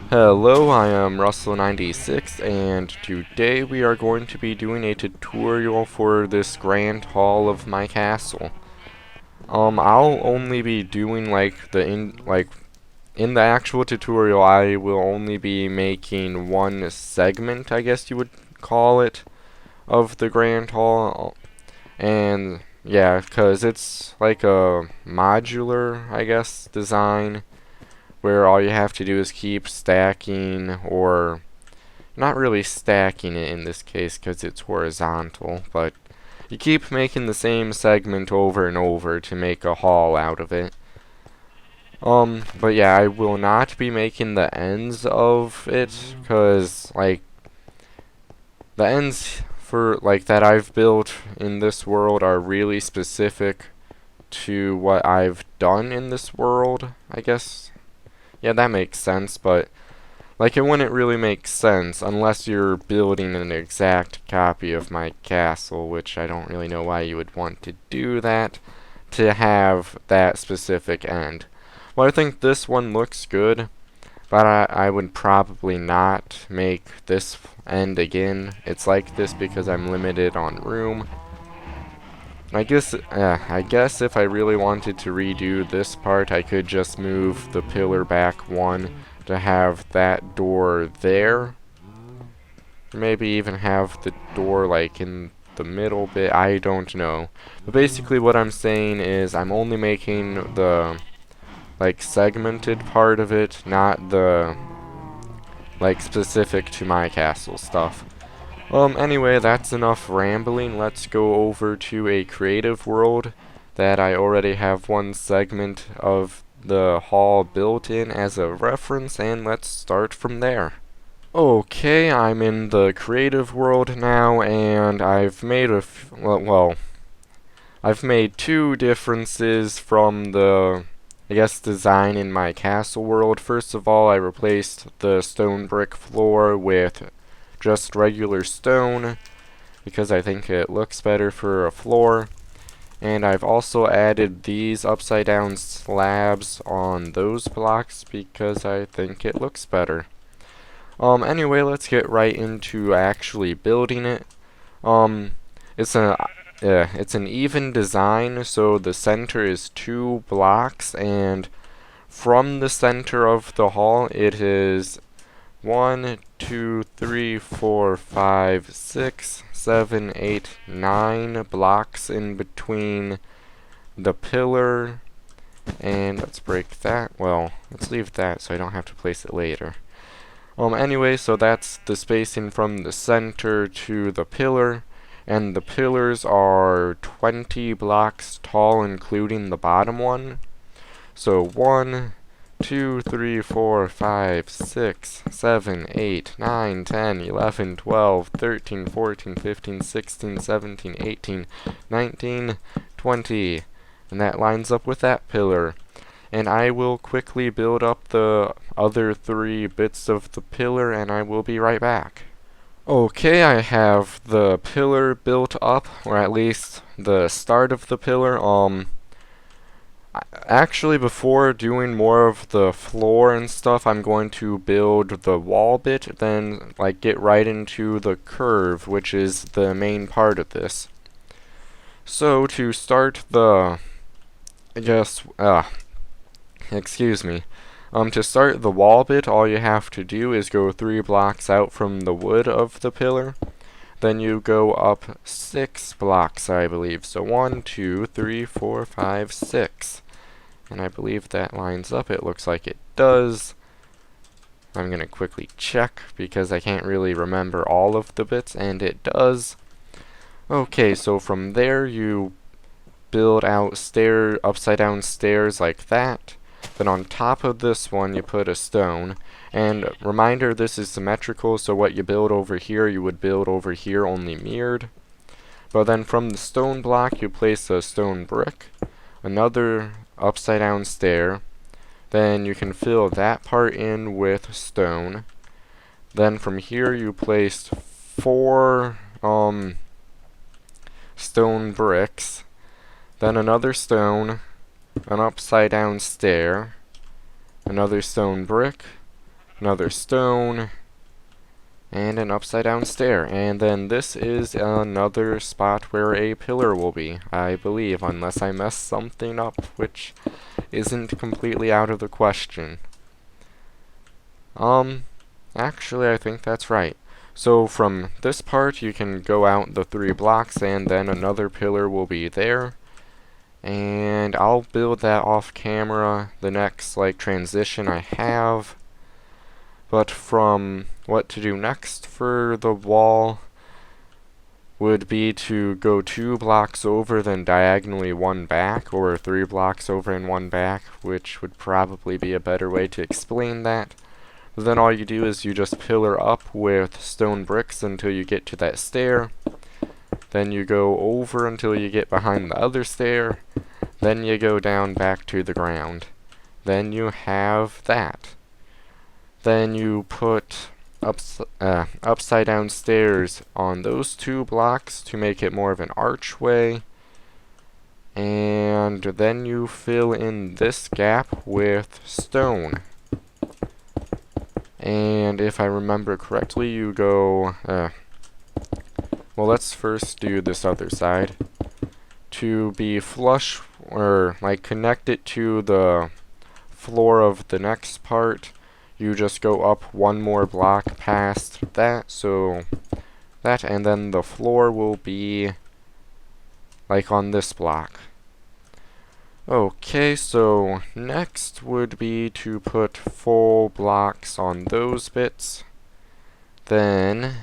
Hello, I am Russell96, and today we are going to be doing a tutorial for this grand hall of my castle. I'll only be doing in the actual tutorial, I will only be making one segment, I guess you would call it, of the grand hall. And yeah, 'cause it's like a modular, I guess, design where all you have to do is keep stacking, or not really stacking it in this case because it's horizontal, but you keep making the same segment over and over to make a hall out of it. But yeah, I will not be making the ends of it because, like, the ends for, like, that I've built in this world are really specific to what I've done in this world, I guess. Yeah, that makes sense, but like it wouldn't really make sense unless you're building an exact copy of my castle, which I don't really know why you would want to do that, to have that specific end. Well, I think this one looks good, but I would probably not make this end again. It's like this because I'm limited on room. I guess if I really wanted to redo this part, I could just move the pillar back one to have that door there. Maybe even have the door like in the middle bit, I don't know. But basically what I'm saying is I'm only making the like segmented part of it, not the like specific to my castle stuff. Anyway, that's enough rambling. Let's go over to a creative world that I already have one segment of the hall built in as a reference, and let's start from there. Okay, I'm in the creative world now, and I've made I've made two differences from the, I guess, design in my castle world. First of all, I replaced the stone brick floor with just regular stone because I think it looks better for a floor. And I've also added these upside down slabs on those blocks because I think it looks better. Anyway, let's get right into actually building it. Um, it's a it's an even design, so the center is 2 blocks, and from the center of the hall, it is 1, 2, 3, 4, 5, 6, 7, 8, 9 blocks in between the pillar. And let's break that. Well, let's leave that so I don't have to place it later. Anyway, so that's the spacing from the center to the pillar. And the pillars are 20 blocks tall, including the bottom one. So 1, 2, 3, 4, 5, 6, 7, 8, 9, 10, 11, 12, 13, 14, 15, 16, 17, 18, 19, 20. And that lines up with that pillar. And I will quickly build up the other 3 bits of the pillar, and I will be right back. Okay, I have the pillar built up, or at least the start of the pillar. Actually, before doing more of the floor and stuff, I'm going to build the wall bit, then like get right into the curve, which is the main part of this. So to start the, I guess, excuse me. To start the wall bit, all you have to do is go 3 blocks out from the wood of the pillar. Then you go up 6 blocks, I believe. So 1, 2, 3, 4, 5, 6. And I believe that lines up. It looks like it does. I'm going to quickly check because I can't really remember all of the bits, and it does. Okay, so from there you build out upside down stairs like that. Then on top of this one you put a stone. And reminder, this is symmetrical, so what you build over here you would build over here, only mirrored. But then from the stone block you place a stone brick, another upside down stair. Then you can fill that part in with stone. Then from here you place 4 stone bricks. Then another stone, an upside down stair, another stone brick, another stone, and an upside down stair. And then this is another spot where a pillar will be, I believe, unless I mess something up, which isn't completely out of the question. Actually, I think that's right. So from this part, you can go out the 3 blocks, and then another pillar will be there. And I'll build that off camera, the next, transition I have. But from what to do next for the wall would be to go 2 blocks over, then diagonally 1 back, or 3 blocks over and 1 back, which would probably be a better way to explain that. Then all you do is you just pillar up with stone bricks until you get to that stair. Then you go over until you get behind the other stair. Then you go down back to the ground. Then you have that. Then you put upside down stairs on those 2 blocks to make it more of an archway. And then you fill in this gap with stone. And if I remember correctly, you go, well, let's first do this other side. To be flush, or connect it to the floor of the next part, you just go up 1 more block past that, so that, and then the floor will be on this block. Okay, so next would be to put full blocks on those bits. Then,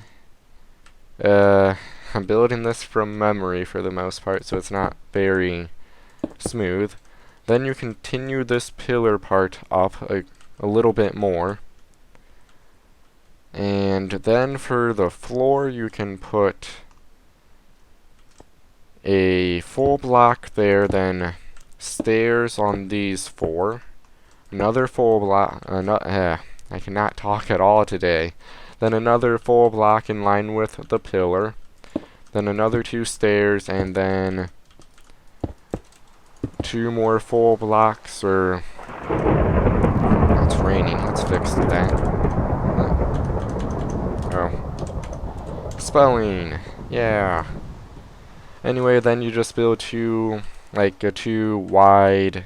I'm building this from memory for the most part, so it's not very smooth. Then you continue this pillar part up a little bit more. And then for the floor, you can put a full block there, then stairs on these 4. Another full block, I cannot talk at all today. Then another full block in line with the pillar. Then another 2 stairs, and then 2 more full blocks, or... It's raining, let's fix that. Oh. Spelling! Yeah. Anyway, then you just build 2, a 2 wide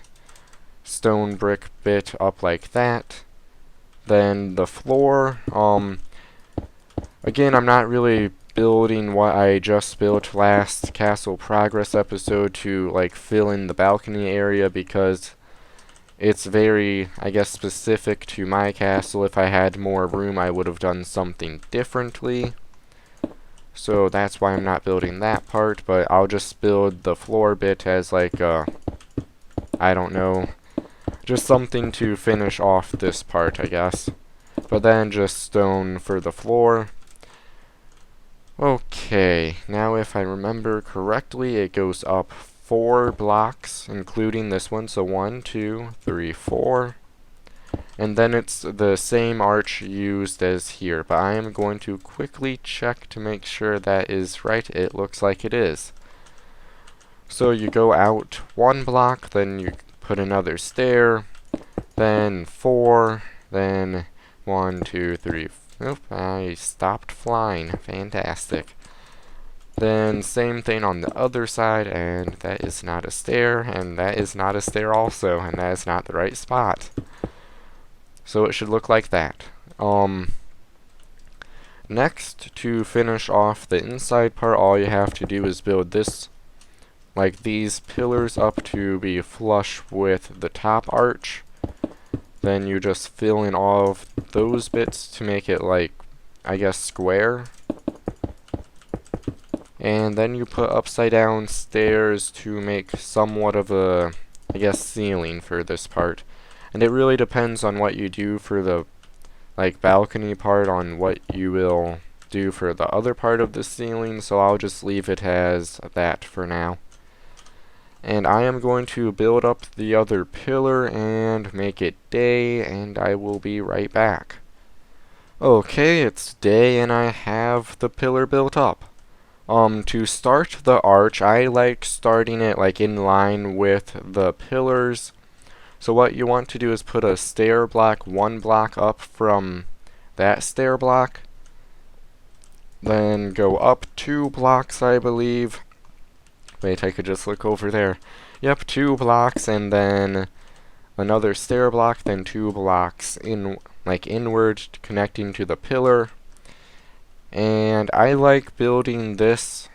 stone brick bit up like that. Then the floor, again, I'm not really building what I just built last Castle Progress episode to fill in the balcony area, because it's very, I guess, specific to my castle. If I had more room, I would have done something differently. So that's why I'm not building that part, but I'll just build the floor bit as I don't know, just something to finish off this part, I guess. But then just stone for the floor. Okay, now if I remember correctly, it goes up 4 blocks, including this one, so 1, 2, 3, 4. And then it's the same arch used as here, but I am going to quickly check to make sure that is right. It looks like it is. So you go out 1 block, then you put another stair, then 4, then 1, 2, 3, nope, I stopped flying. Fantastic. Then same thing on the other side, and that is not a stair, and that is not a stair also, and that is not the right spot. So it should look like that. Next, to finish off the inside part, all you have to do is build this, these pillars up to be flush with the top arch. Then you just fill in all of those bits to make it I guess, square. And then you put upside down stairs to make somewhat of a, I guess, ceiling for this part. And it really depends on what you do for the balcony part, on what you will do for the other part of the ceiling, so I'll just leave it as that for now. And I am going to build up the other pillar and make it day, and I will be right back. Okay, it's day and I have the pillar built up. To start the arch, I like starting it in line with the pillars, So what you want to do is put a stair block 1 block up from that stair block, then go up 2 blocks, I believe. Wait, I could just look over there. Yep, 2 blocks, and then another stair block, then 2 blocks inward, connecting to the pillar. And I like building this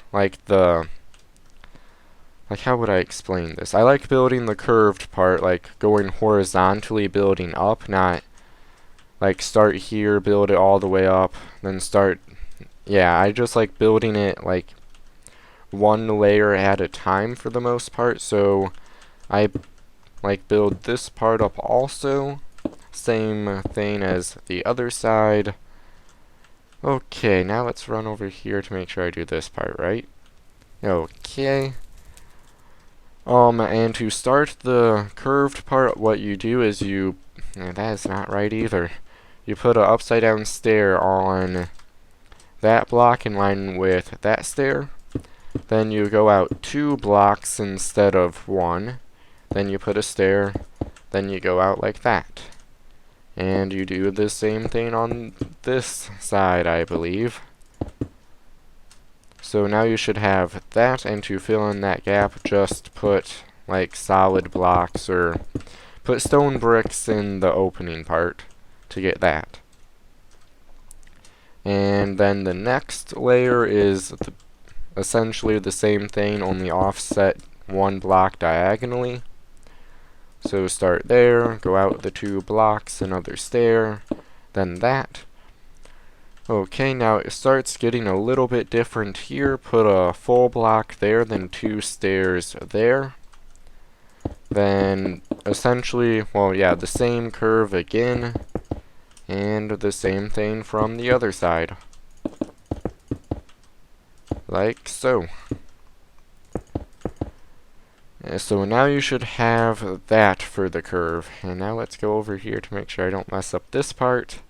how would I explain this? I like building the curved part, like going horizontally building up, not like start here, build it all the way up, then start. Yeah, I just like building it like one layer at a time for the most part. So I like build this part up also. Same thing as the other side. Okay, now let's run over here to make sure I do this part right. Okay. And to start the curved part, what you do is that is not right either. You put an upside down stair on that block in line with that stair. Then you go out 2 blocks instead of 1. Then you put a stair. Then you go out like that. And you do the same thing on this side, I believe. So now you should have that, and to fill in that gap, just put like solid blocks or put stone bricks in the opening part to get that. And then the next layer is essentially the same thing, only offset 1 block diagonally. So start there, go out the 2 blocks, another stair, then that. Okay, now it starts getting a little bit different here. Put a full block there, then 2 stairs there. Then essentially, well, yeah, the same curve again, and the same thing from the other side. Like so. So now you should have that for the curve. And now let's go over here to make sure I don't mess up this part.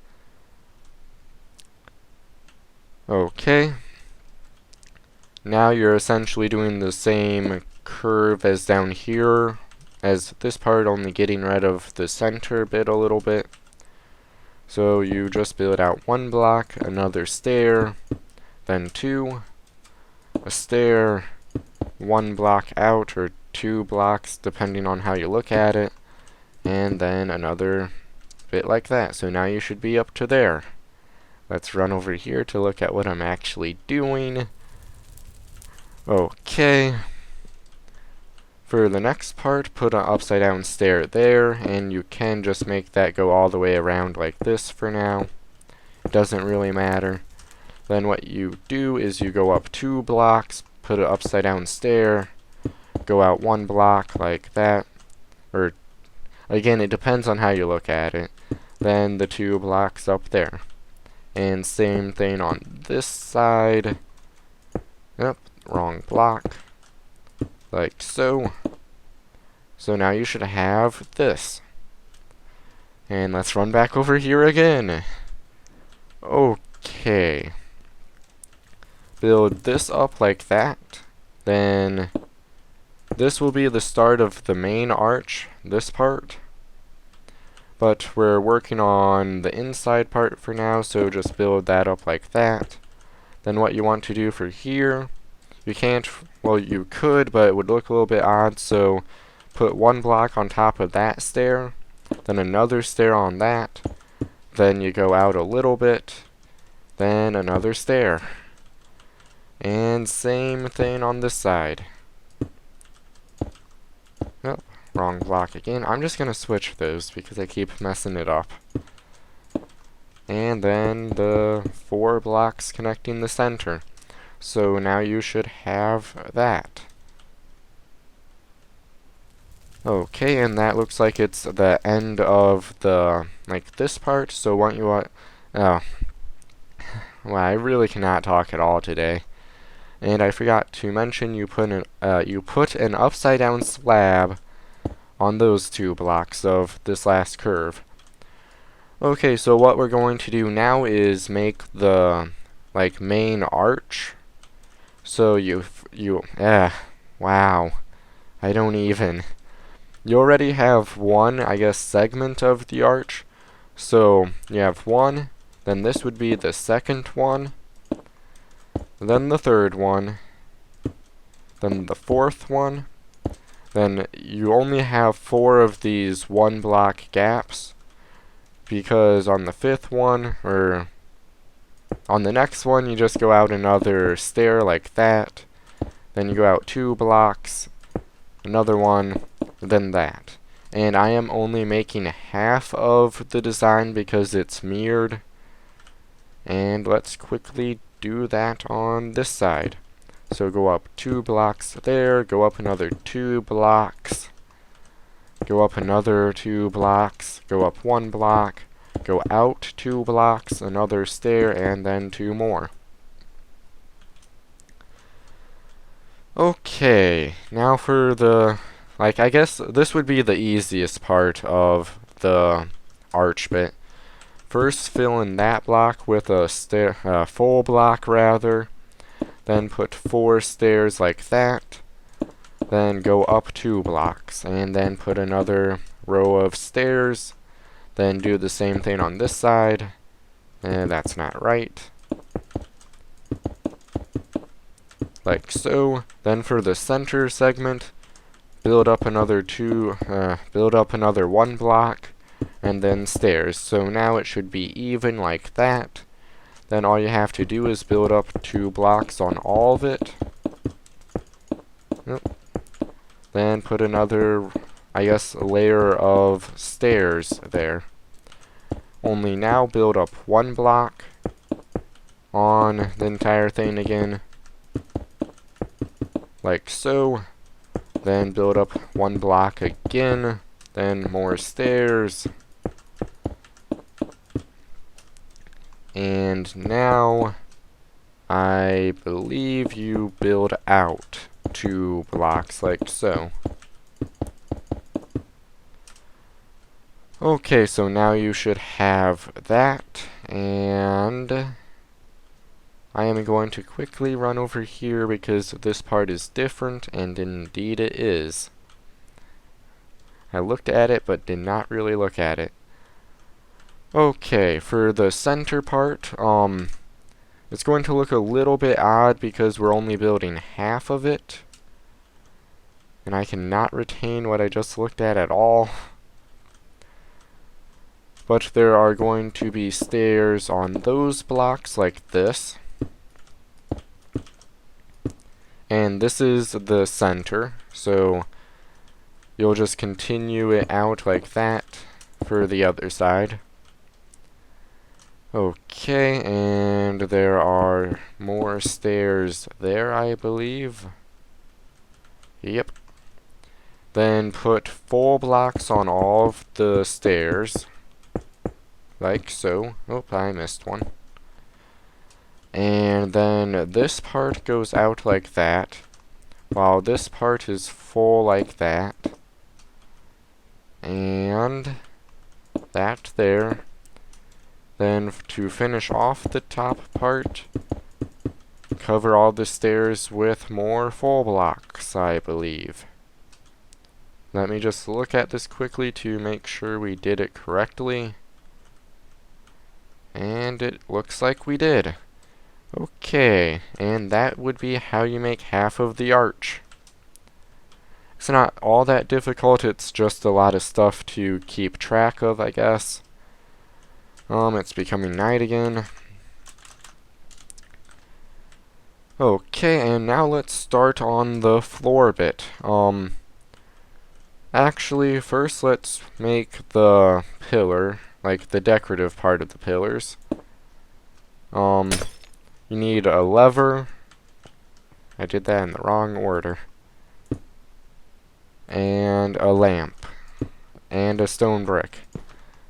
Okay. Now you're essentially doing the same curve as down here as this part, only getting rid of the center bit a little bit. So you just build out 1 block, another stair, then 2, a stair, 1 block out, or 2 blocks depending on how you look at it, and then another bit like that. So now you should be up to there. Let's run over here to look at what I'm actually doing. Okay. For the next part, put an upside down stair there, and you can just make that go all the way around like this for now. It doesn't really matter. Then what you do is you go up 2 blocks, put an upside down stair, go out 1 block like that. Or, again, it depends on how you look at it. Then the 2 blocks up there. And same thing on this side. Yep, wrong block. Like so. So now you should have this. And let's run back over here again. Okay. Build this up like that. Then this will be the start of the main arch, this part. But we're working on the inside part for now, so just build that up like that. Then what you want to do for here, you can't, well, you could, but it would look a little bit odd, so put 1 block on top of that stair, then another stair on that, then you go out a little bit, then another stair. And same thing on this side. Yep. Wrong block again. I'm just going to switch those because I keep messing it up. And then the 4 blocks connecting the center. So now you should have that. Okay, and that looks like it's the end of the, this part. So what you want, oh, well, I really cannot talk at all today. And I forgot to mention you put an upside down slab on those 2 blocks of this last curve. Okay, so what we're going to do now is make the main arch. So wow, I don't even. you already have one, I guess, segment of the arch. So you have one, then this would be the second one, then the third one, then the fourth one, then you only have 4 of these 1-block gaps, because on the fifth one, or on the next one, you just go out another stair like that, then you go out 2 blocks, another one, then that. And I am only making half of the design because it's mirrored. And let's quickly do that on this side. So go up 2 blocks there, go up another 2 blocks, go up another 2 blocks, go up 1 block, go out 2 blocks, another stair, and then 2 more. Okay, now for the, like, I guess this would be the easiest part of the arch bit. First, fill in that block with a full block rather. Then put 4 stairs like that. Then go up 2 blocks, and then put another row of stairs. Then do the same thing on this side. And that's not right. Like so. Then for the center segment, build up another 1 block, and then stairs. So now it should be even like that. Then all you have to do is build up 2 blocks on all of it. Yep. Then put another, I guess, layer of stairs there. Only now build up 1 block on the entire thing again. Like so. Then build up 1 block again. Then more stairs. And now, I believe you build out 2 blocks like so. Okay, so now you should have that, and I am going to quickly run over here because this part is different, and indeed it is. I looked at it, but did not really look at it. Okay, for the center part, it's going to look a little bit odd because we're only building half of it. And I cannot retain what I just looked at all. But there are going to be stairs on those blocks like this. And this is the center, so you'll just continue it out like that for the other side. Okay, and there are more stairs there, I believe. Yep. Then put 4 blocks on all of the stairs. Like so. Oh, I missed one. And then this part goes out like that, while this part is full like that. And that there. Then to finish off the top part, cover all the stairs with more full blocks, I believe. Let me just look at this quickly to make sure we did it correctly. And it looks like we did. Okay, and that would be how you make half of the arch. It's not all that difficult, it's just a lot of stuff to keep track of, I guess. It's becoming night again. Okay, and now let's start on the floor bit. Actually, first let's make the pillar, like the decorative part of the pillars. You need a lever. I did that in the wrong order. And a lamp. And a stone brick.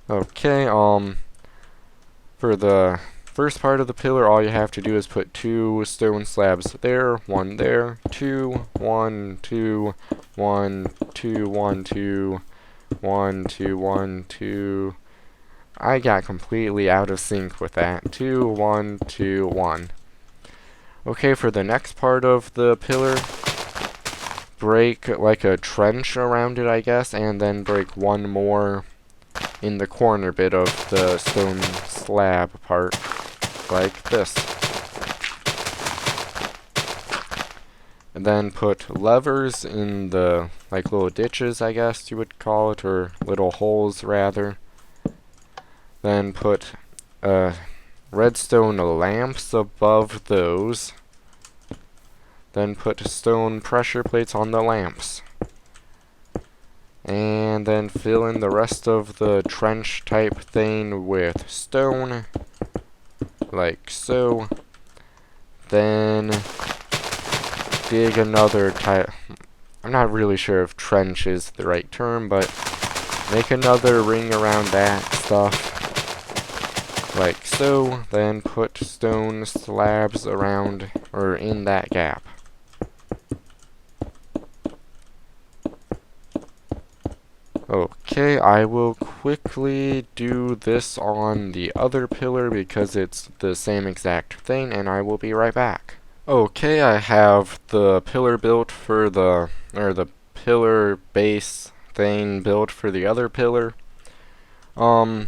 Okay, for the first part of the pillar, all you have to do is put 2 stone slabs there, 1 there, 2, 1, 2, 1, 2, 1, 2, 1, 2, 1, 2. I got completely out of sync with that. 2, 1, 2, 1. Okay, for the next part of the pillar, break like a trench around it, I guess, and then break one more in the corner bit of the stone slab part, like this. And then put levers in the, like, little ditches, I guess you would call it, or little holes, rather. Then put redstone lamps above those. Then put stone pressure plates on the lamps. And then fill in the rest of the trench type thing with stone, like so. Then dig another type. I'm not really sure if trench is the right term, but make another ring around that stuff, like so. Then put stone slabs around, or in that gap. Okay, I will quickly do this on the other pillar because it's the same exact thing, and I will be right back. Okay, I have the pillar built for the pillar base thing built for the other pillar. What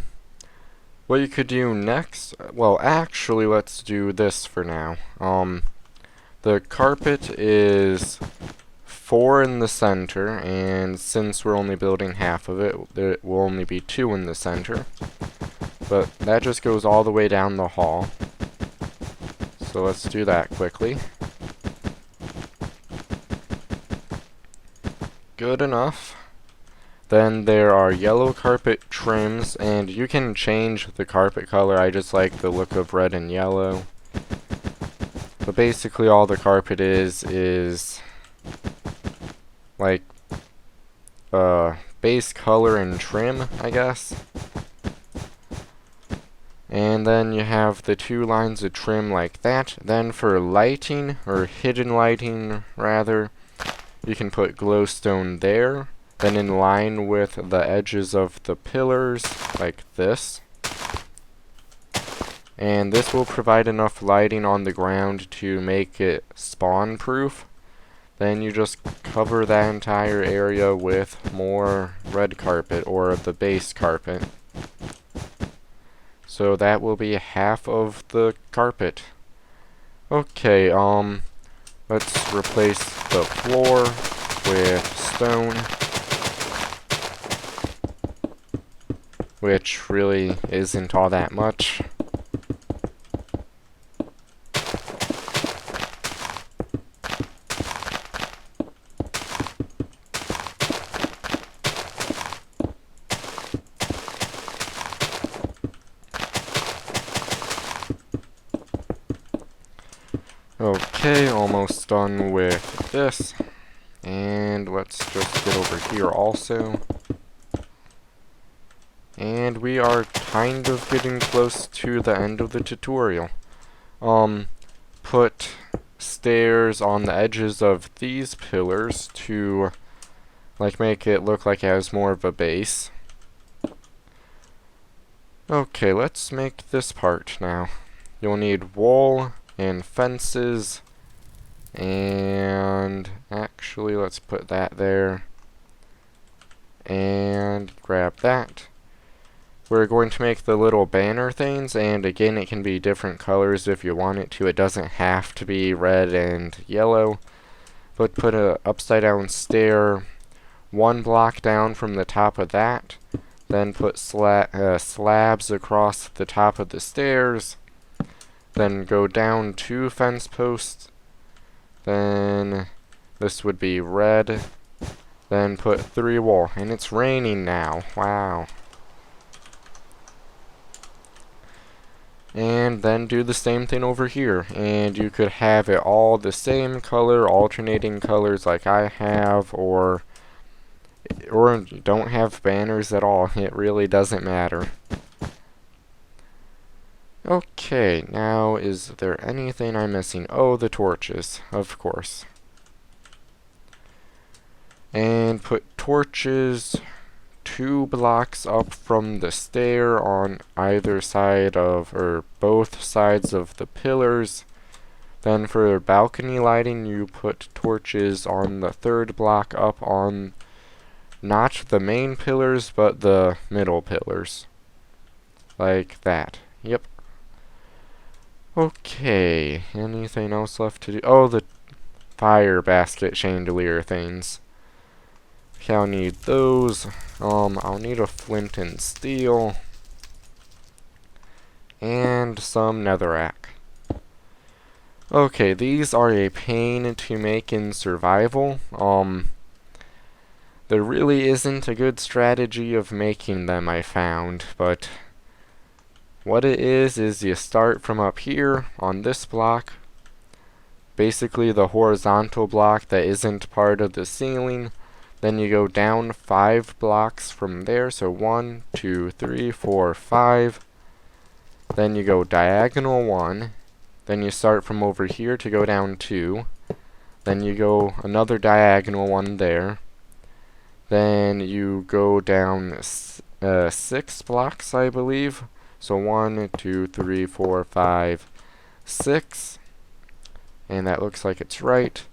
you could do next, well, actually, let's do this for now. The carpet is 4 in the center, and since we're only building half of it, there will only be 2 in the center. But that just goes all the way down the hall. So let's do that quickly. Good enough. Then there are yellow carpet trims, and you can change the carpet color. I just like the look of red and yellow. But basically all the carpet is like base color and trim, I guess. And then you have the 2 lines of trim like that. Then for lighting, or hidden lighting rather, you can put glowstone there. Then in line with the edges of the pillars, like this. And this will provide enough lighting on the ground to make it spawn proof. Then you just cover that entire area with more red carpet, or the base carpet. So that will be half of the carpet. Okay, let's replace the floor with stone, which really isn't all that much. Okay, almost done with this. And let's just get over here also. And we are kind of getting close to the end of the tutorial. Put stairs on the edges of these pillars to, like, make it look like it has more of a base. Okay, let's make this part now. You'll need wool and fences, and actually let's put that there, and grab that. We're going to make the little banner things, and again, it can be different colors if you want it to. It doesn't have to be red and yellow. But put a upside down stair 1 block down from the top of that. Then put slabs across the top of the stairs. Then go down 2 fence posts. Then this would be red. Then put 3 wool. And it's raining now. Wow. And then do the same thing over here. And you could have it all the same color, alternating colors like I have, or don't have banners at all. It really doesn't matter. Okay, now is there anything I'm missing? Oh, the torches, of course. And put torches 2 blocks up from the stair on either side of, or both sides of the pillars. Then for balcony lighting, you put torches on the third block up on not the main pillars, but the middle pillars. Like that. Yep. Okay, anything else left to do? Oh, the fire basket chandelier things. Okay, I'll need those. I'll need a flint and steel. And some netherrack. Okay, these are a pain to make in survival. There really isn't a good strategy of making them, I found, but what it is you start from up here on this block, basically the horizontal block that isn't part of the ceiling, then you go down 5 blocks from there, so 1, 2, 3, 4, 5, then you go diagonal 1, then you start from over here to go down 2, then you go another diagonal 1 there, then you go down 6 blocks, I believe. So 1, 2, 3, 4, 5, 6. And that looks like it's right.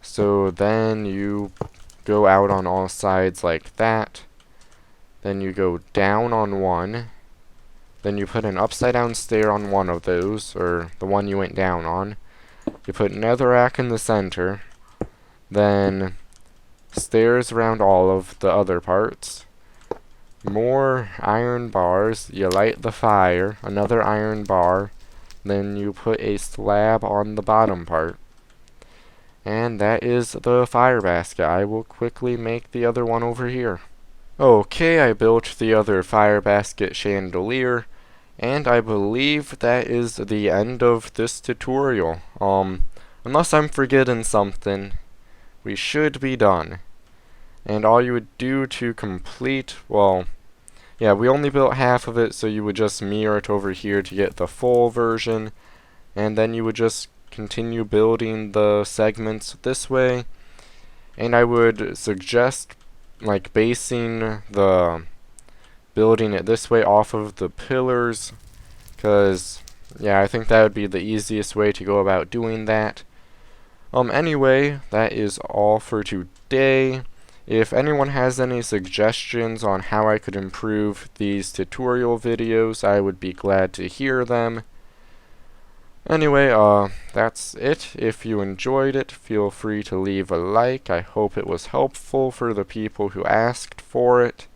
So then you go out on all sides like that. Then you go down on 1. Then you put an upside down stair on one of those, or the one you went down on. You put netherrack in the center. Then stairs around all of the other parts. More iron bars. You light the fire. Another iron bar. Then you put a slab on the bottom part. And that is the fire basket. I will quickly make the other one over here. Okay, I built the other fire basket chandelier. And I believe that is the end of this tutorial. Unless I'm forgetting something, we should be done. And all you would do to complete, well, yeah, we only built half of it, so you would just mirror it over here to get the full version, and then you would just continue building the segments this way. And I would suggest, like, basing the building it this way off of the pillars, because, yeah, I think that would be the easiest way to go about doing that. Anyway, that is all for today. If anyone has any suggestions on how I could improve these tutorial videos, I would be glad to hear them. Anyway, that's it. If you enjoyed it, feel free to leave a like. I hope it was helpful for the people who asked for it.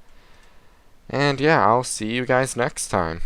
And yeah, I'll see you guys next time.